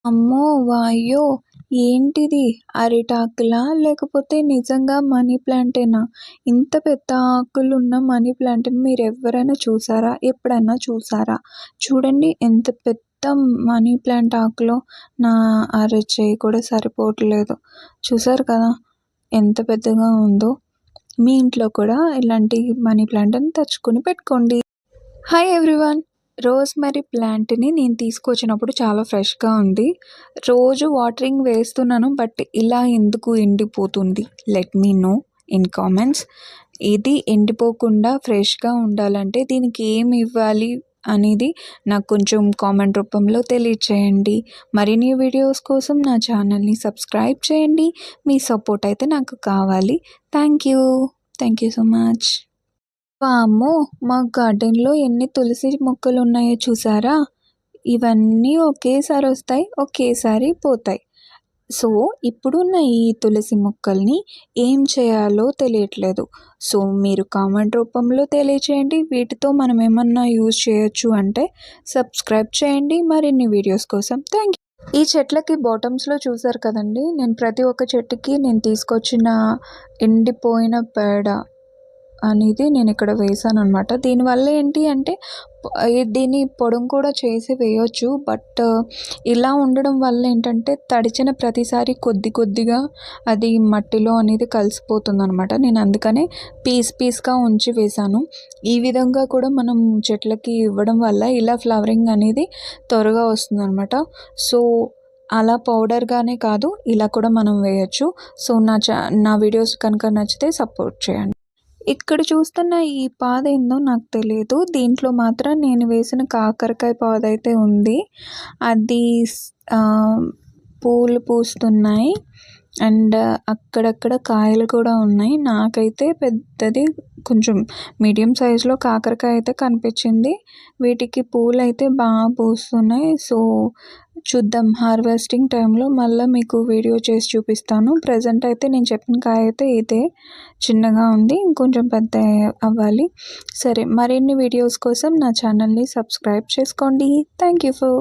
అమ్మో! వాయ్యో! ఏంటిది అరిటాకులా? లేకపోతే నిజంగా మనీ ప్లాంటేనా? ఇంత పెద్ద ఆకులున్న మనీ ప్లాంట్‌ని మీరెవ్వరైనా చూసారా? ఎప్పుడన్నా చూసారా? చూడండి ఎంత పెద్ద మనీ ప్లాంట్ ఆకులో నా అరచెయ్యి కూడా సరిపోవట్లేదు. చూసారు కదా! ఎంత పెద్దగా ఉందో. మీ ఇంట్లో కూడా ఇలాంటి మనీ ప్లాంట్‌ని తెచ్చుకొని పెట్టుకోండి. Hi everyone! రోజ్‌మెరీ ప్లాంట్‌ని నేను తీసుకొచ్చినప్పుడు చాలా ఫ్రెష్‌గా ఉంది. రోజు వాటరింగ్ వేస్తున్నాను. బట్ ఇలా ఎందుకు ఎండిపోతుంది? Let me know in comments. ఇది ఎండిపోకుండా ఫ్రెష్‌గా ఉండాలంటే దీనికి ఏమి ఇవ్వాలి అనేది నాకు కొంచెం కామెంట్ రూపంలో తెలియచేయండి. మరిన్ని వీడియోస్ కోసం నా ఛానల్‌ని సబ్స్క్రైబ్ చేయండి. మీ సపోర్ట్ అయితే నాకు కావాలి. Thank you. Thank you so much. వామ్మో! మా గార్డెన్‌లో ఎన్ని తులసి మొక్కలున్నాయో చూసారా? ఇవన్నీ ఒకేసారి వస్తాయి, ఒకేసారి పోతాయి. సో, ఇప్పుడున్న ఈ తులసి మొక్కల్ని ఏం చేయాలో తెలియట్లేదు. సో, మీరు కామెంట్ రూపంలో తెలియచేయండి. వీటితో మనం ఏమన్నా యూజ్ చేయొచ్చు అంటే సబ్స్క్రైబ్ చేయండి మరిన్ని వీడియోస్ కోసం. Thank you. ఈ చెట్లకి బాటమ్స్‌లో చూసారు కదండీ! నేను ప్రతి ఒక్క చెట్టుకి నేను తీసుకొచ్చిన ఎండిపోయిన పేడ అనేది నేను ఇక్కడ వేశాననమాట. దీనివల్ల ఏంటి అంటే దీన్ని పొడుం కూడా చేసి వేయొచ్చు. బట్ ఇలా ఉండడం వల్ల ఏంటంటే తడిచిన ప్రతిసారి కొద్ది కొద్దిగా అది మట్టిలో అనేది కలిసిపోతుందనమాట. నేను అందుకనే పీస్‌గా ఉంచి వేశాను. ఈ విధంగా కూడా మనం చెట్లకి ఇవ్వడం వల్ల ఇలా ఫ్లవరింగ్ అనేది త్వరగా వస్తుందనమాట. సో, అలా పౌడర్‌గానే కాదు ఇలా కూడా మనం వేయొచ్చు. సో, నా వీడియోస్ కనుక నచ్చితే సపోర్ట్ చేయండి. ఇక్కడ చూస్తున్న ఈ పాదేందో నాకు తెలియదు. దీంట్లో మాత్రం నేను వేసిన కాకరకాయ పాదైతే ఉంది. అది పూలు పూస్తున్నాయి. అండ్ అక్కడక్కడ కాయలు కూడా ఉన్నాయి. నాకైతే పెద్దది కొంచెం మీడియం సైజులో కాకరకాయ అయితే కనిపించింది. వీటికి పూలైతే బాగా పూస్తున్నాయి. సో, చూద్దాం హార్వెస్టింగ్ టైంలో మళ్ళీ మీకు వీడియో చేసి చూపిస్తాను. ప్రెజెంట్ అయితే నేను చెప్పిన కాయ అయితే ఇదే చిన్నగా ఉంది. ఇంకొంచెం పెద్ద అవ్వాలి. సరే, మరిన్ని వీడియోస్ కోసం నా ఛానల్ని సబ్స్క్రైబ్ చేసుకోండి. Thank you for